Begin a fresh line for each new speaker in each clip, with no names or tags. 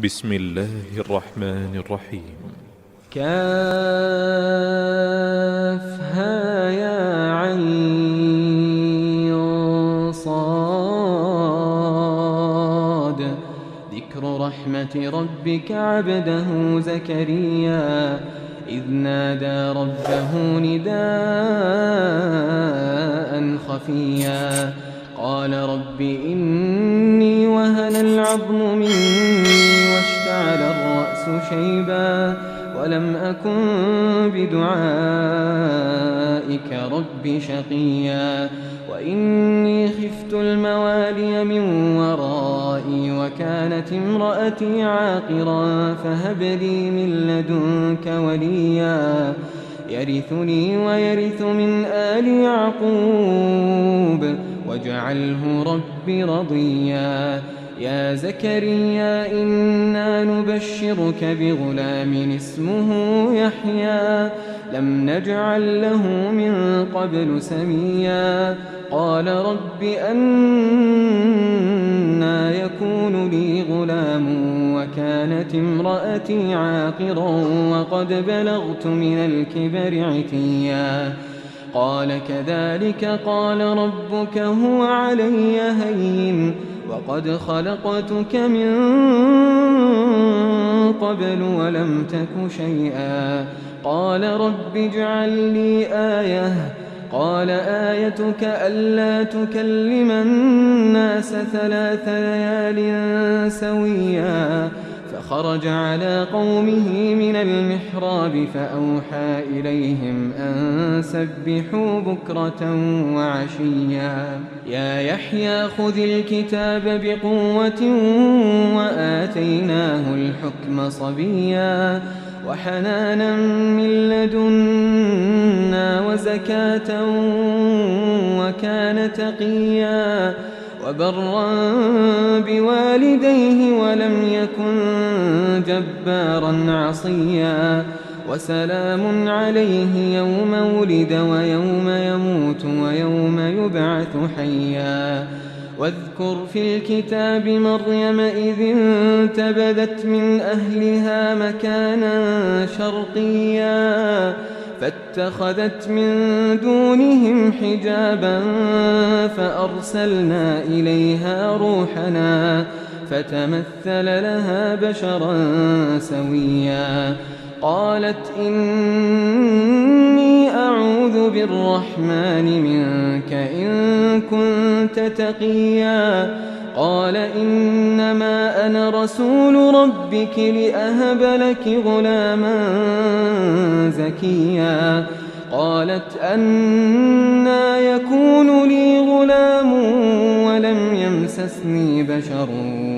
بسم الله الرحمن الرحيم.
كافها يا عين صاد ذكر رحمة ربك عبده زكريا إذ نادى ربه نداء خفيا قال رب إني وهن العظم مني واشتعل الرأس شيبا ولم أكن بدعائك رب شقيا وإني خفت الموالي من ورائي وكانت امرأتي عاقرا فهب لي من لدنك وليا يرثني ويرث من آل يعقوب واجعله رب رضيا يا زكريا إنا نبشرك بغلام اسمه يحيى لم نجعل له من قبل سميا قال رب أنى يكون لي غلام وكانت امرأتي عاقرا وقد بلغت من الكبر عتيا قال كذلك قال ربك هو علي هين وقد خلقتك من قبل ولم تك شيئا قال رب اجعل لي آية قال آيتك ألا تكلم الناس 3 ليال سويا فخرج على قومه من المحراب فأوحى إليهم أن سبحوا بكرة وعشيا يا يحيى خذ الكتاب بقوة وآتيناه الحكم صبيا وحنانا من لدنا وزكاة وكان تقيا وبرا بوالديه ولم يكن جبارا عصيا وسلام عليه يوم ولد ويوم يموت ويوم يبعث حيا واذكر في الكتاب مريم إذ انتبذت من أهلها مكانا شرقيا فاتخذت من دونهم حجابا فأرسلنا إليها روحنا فتمثل لها بشرا سويا قالت إني أعوذ بالرحمن منك إن كنت تقيا قال إنما أنا رسول ربك لأهب لك غلاما زكيا قالت أنى يكون لي غلام ولم يمسسني بشر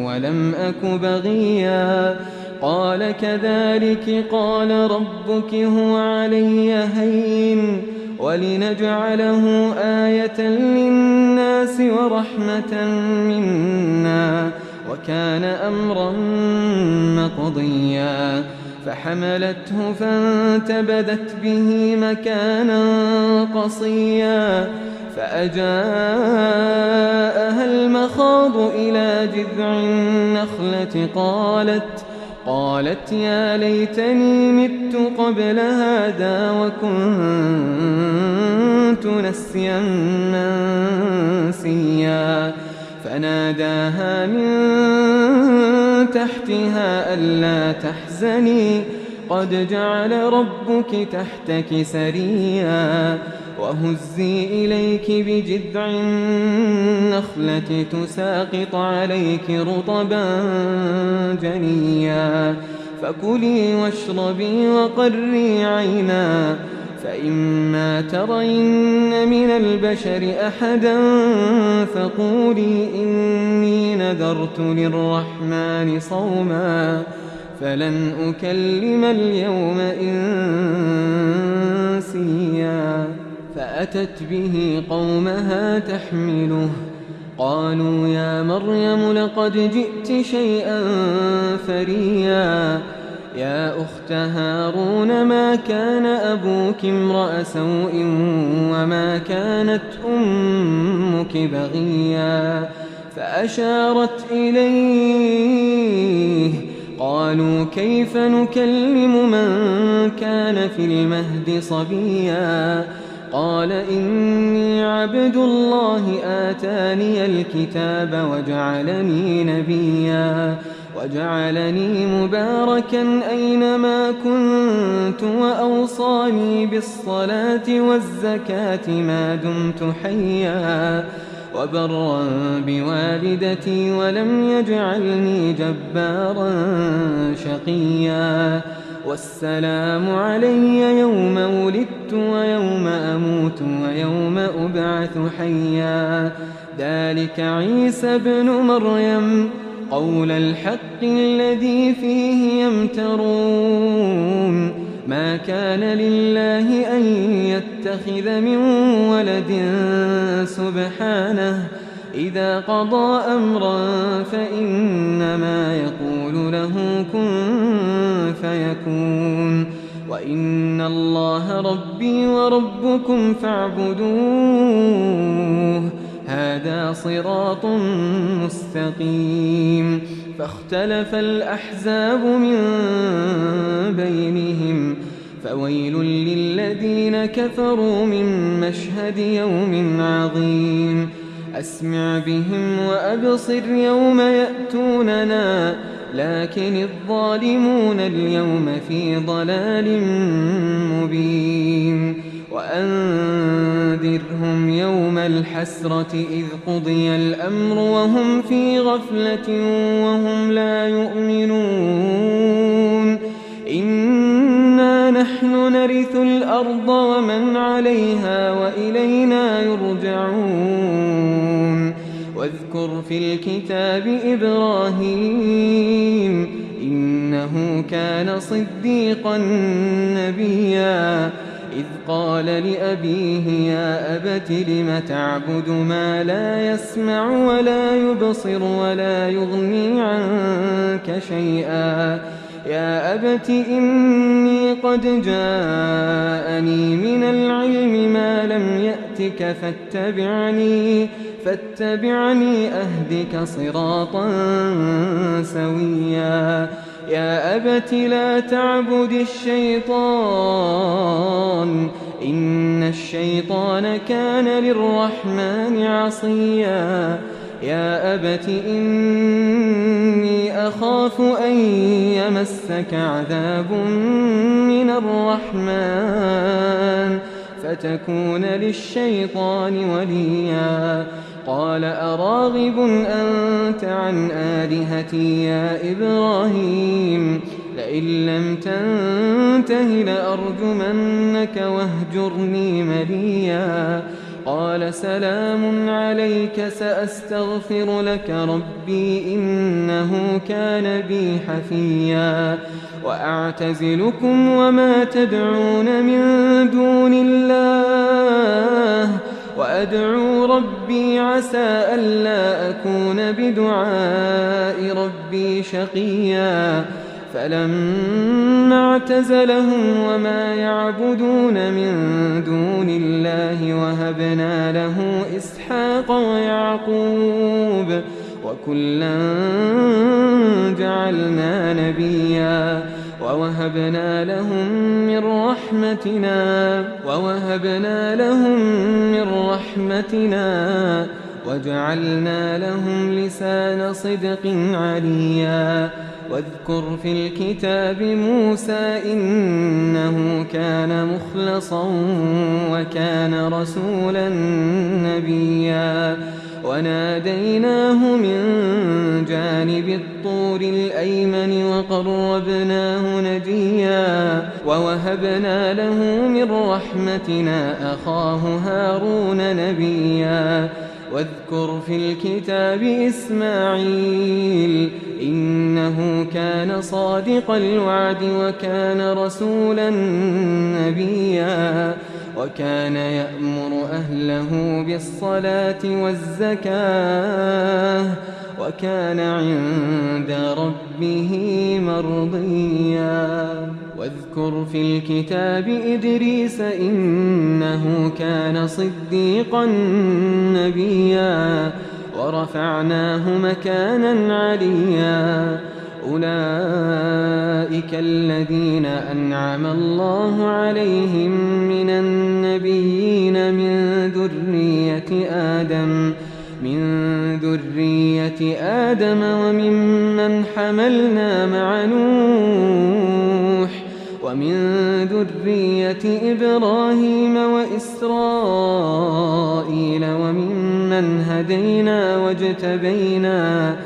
ولم أك بغيا قال كذلك قال ربك هو علي هين ولنجعله آية للناس ورحمة منا وكان أمرا مقضيا فحملته فانتبذت به مكانا قصيا فأجاءها المخاض إلى جذع النخلة قالت يا ليتني مت قبل هذا وكنت نسيا منسيا فناداها من تحتها ألا تحزني قد جعل ربك تحتك سريا وهزي إليك بجذع النخلة تساقط عليك رطبا جنيا فكلي واشربي وقري عينا فإما ترين من البشر أحدا فقولي إني نذرت للرحمن صوما فلن أكلم اليوم إنسيا فأتت به قومها تحمله قالوا يا مريم لقد جئت شيئا فريا يا أخت هارون ما كان أبوك امرأ سوء وما كانت أمك بغيا فأشارت إليه قالوا كيف نكلم من كان في المهد صبيا قال إني عبد الله آتاني الكتاب وجعلني نبيا وجعلني مباركا أينما كنت وأوصاني بالصلاة والزكاة ما دمت حيا وبرا بوالدتي ولم يجعلني جبارا شقيا والسلام علي يوم ولدت ويوم أموت ويوم أبعث حيا ذلك عيسى ابن مريم قول الحق الذي فيه يمترون ما كان لله أن يتخذ من ولد سبحانه إذا قضى أمرا فإنما يقول له كن فيكون وإن الله ربي وربكم فاعبدوه هذا صراط مستقيم فاختلف الأحزاب من بينهم فويل للذين كفروا من مشهد يوم عظيم أسمع بهم وأبصر يوم يأتوننا لكن الظالمون اليوم في ضلال مبين وأنذرهم يوم الحسرة إذ قضي الأمر وهم في غفلة وهم لا يؤمنون إنا نحن نرث الأرض ومن عليها وإلينا يرجعون واذكر في الكتاب إبراهيم إنه كان صديقا نبيا إذ قال لأبيه يا أبت لم تعبد ما لا يسمع ولا يبصر ولا يغني عنك شيئا يا أبت إني قد جاءني من العلم ما لم يأتك فاتبعني أهدك صراطا سويا يا أبت لا تعبد الشيطان إن الشيطان كان للرحمن عصيا يا أبت إني أخاف أن يمسك عذاب من الرحمن فتكون للشيطان وليا قال أراغب أنت عن آلهتي يا إبراهيم لئن لم تنته لأرجمنك واهجرني مليا قال سلام عليك سأستغفر لك ربي إنه كان بي حفيا وأعتزلكم وما تدعون من دون الله وأدعو ربي عسى ألا أكون بدعاء ربي شقيا فلما اعتزلهم وما يعبدون من دون الله وهبنا له إسحاق ويعقوب وكلا جعلنا نبيا ووهبنا لهم من رحمتنا وجعلنا لهم لسان صدق عليا واذكر في الكتاب موسى إنه كان مخلصا وكان رسولا نبيا وناديناه من جانب الطور الأيمن وقربناه نجيا ووهبنا له من رحمتنا أخاه هارون نبيا واذكر في الكتاب إسماعيل إنه كان صادق الوعد وكان رسولا نبيا وكان يأمر أهله بالصلاة والزكاة وكان عند ربه مرضيا واذكر في الكتاب إدريس إنه كان صديقا نبيا ورفعناه مكانا عليا أولئك أولئك الذين أنعم الله عليهم من النبيين من ذرية آدم وممن حملنا مع نوح ومن ذرية إبراهيم وإسرائيل وممن هدينا واجتبينا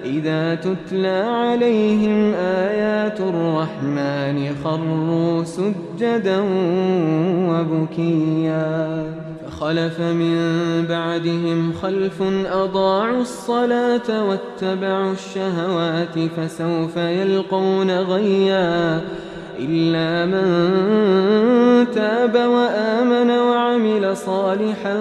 إذا تتلى عليهم آيات الرحمن خروا سجدا وبكيا فخلف من بعدهم خلف أضاعوا الصلاة واتبعوا الشهوات فسوف يلقون غيا إلا من تاب وآمن وعمل صالحا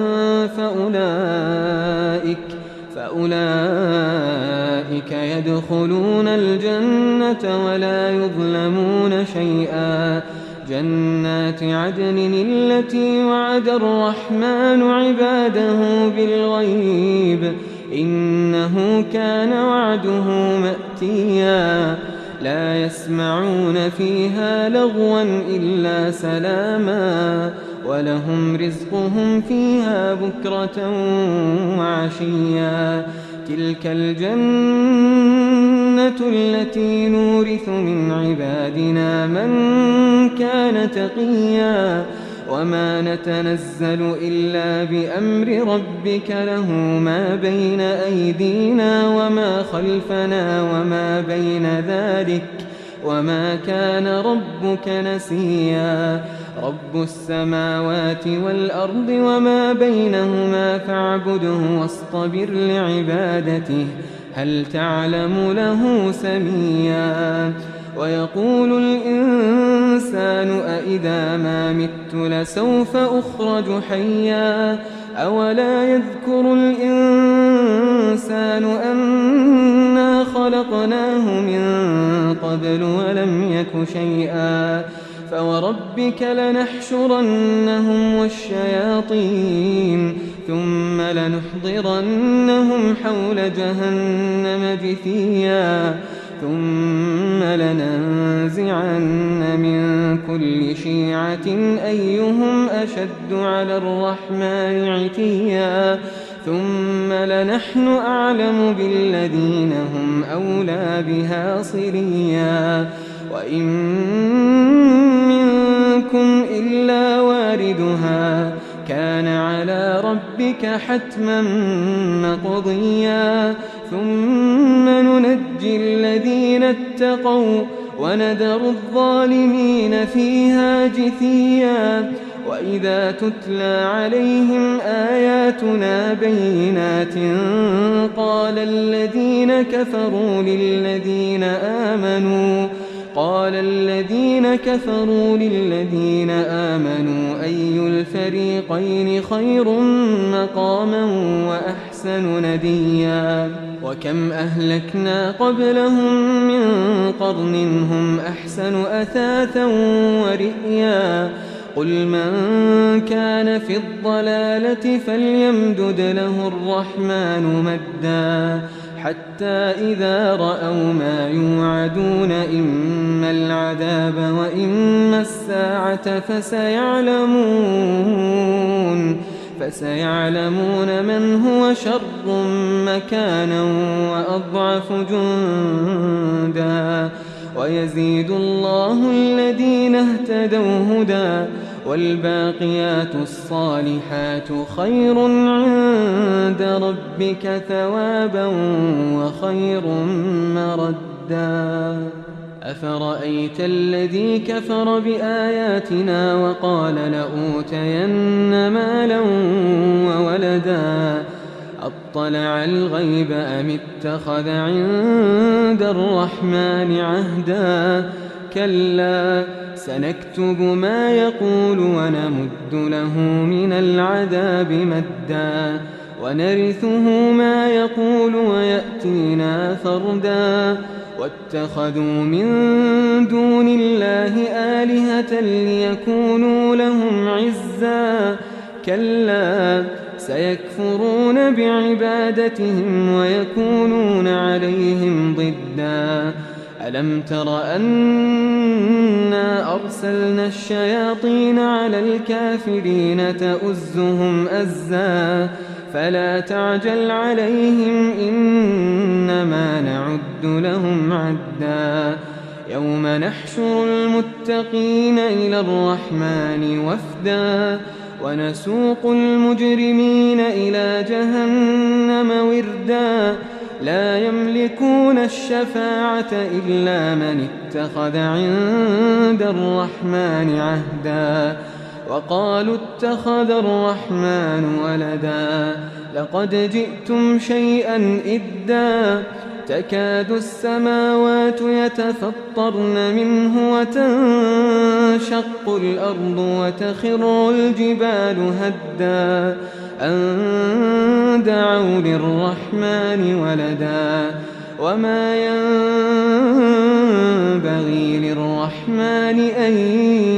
فأولئك يدخلون الجنة ولا يظلمون شيئا جنات عدن التي وعد الرحمن عباده بالغيب إنه كان وعده مأتيا لا يسمعون فيها لغوا إلا سلاما ولهم رزقهم فيها بكرة وعشيا تلك الجنة التي نورث من عبادنا من كان تقيا وما نتنزل إلا بأمر ربك له ما بين أيدينا وما خلفنا وما بين ذلك وما كان ربك نسيا رب السماوات والأرض وما بينهما فاعبده واصطبر لعبادته هل تعلم له سميا ويقول الإنسان أإذا ما مت لسوف أخرج حيا أولا يذكر الإنسان أنا خلقناه من قبل ولم يك شيئا فوربك لنحشرنهم والشياطين ثم لنحضرنهم حول جهنم جثيا ثم لننزعن من كل شيعة أيهم أشد على الرحمن عتيا ثم لنحن أعلم بالذين هم أولى بها صليا وإن منكم إلا واردها كان على ربك حتما مقضيا ثم ننجي الذين اتقوا ونذر الظالمين فيها جثيا وإذا تتلى عليهم آياتنا بينات قال الذين كفروا للذين آمنوا أي الفريقين خير مقاما وأحسن نديا وكم أهلكنا قبلهم من قرن هم أحسن أثاثا ورئيا قل من كان في الضلالة فليمدد له الرحمن مدا حتى إذا رأوا ما يوعدون إما العذاب وإما الساعة فسيعلمون من هو شر مكانا وأضعف جندا ويزيد الله الذين اهتدوا هدى والباقيات الصالحات خير عند ربك ثوابا وخير مردا أفرأيت الذي كفر بآياتنا وقال لأوتين مالا وولدا أطلع الغيب أم اتخذ عند الرحمن عهدا كلا سنكتب ما يقول ونمد له من العذاب مدا ونرثه ما يقول ويأتينا فردا واتخذوا من دون الله آلهة ليكونوا لهم عزا كلا سيكفرون بعبادتهم ويكونون عليهم ضدا ألم تر أنا أرسلنا الشياطين على الكافرين تؤزهم أزا فلا تعجل عليهم إنما نعد لهم عدا يوم نحشر المتقين إلى الرحمن وفدا ونسوق المجرمين إلى جهنم وردا لا يملكون الشفاعة إلا من اتخذ عند الرحمن عهدا وقالوا اتخذ الرحمن ولدا لقد جئتم شيئا إدا تكاد السماوات يتفطرن منه وتنشق الأرض وتخر الجبال هدا أن دعوا للرحمن ولدا وما ينبغي للرحمن أن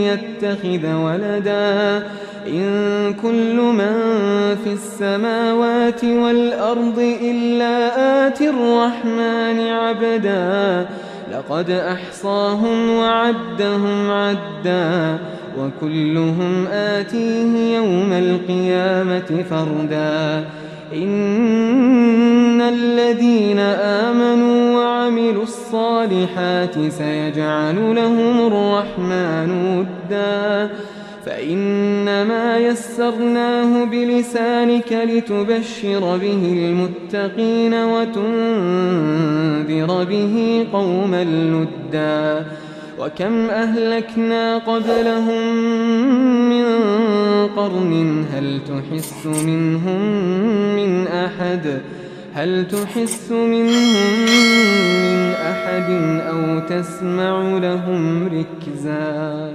يتخذ ولدا إن كل من في السماوات والأرض إلا آتي الرحمن عبدا لقد أحصاهم وعدهم عدا وكلهم آتيه يوم القيامة فردا إن الذين آمنوا وعملوا الصالحات سيجعل لهم الرحمن ودا فإنما يسرناه بلسانك لتبشر به المتقين وتنذر به قوما لدا وكم أهلكنا قبلهم من قرن هل تحس منهم من أحد أو تسمع لهم ركزا.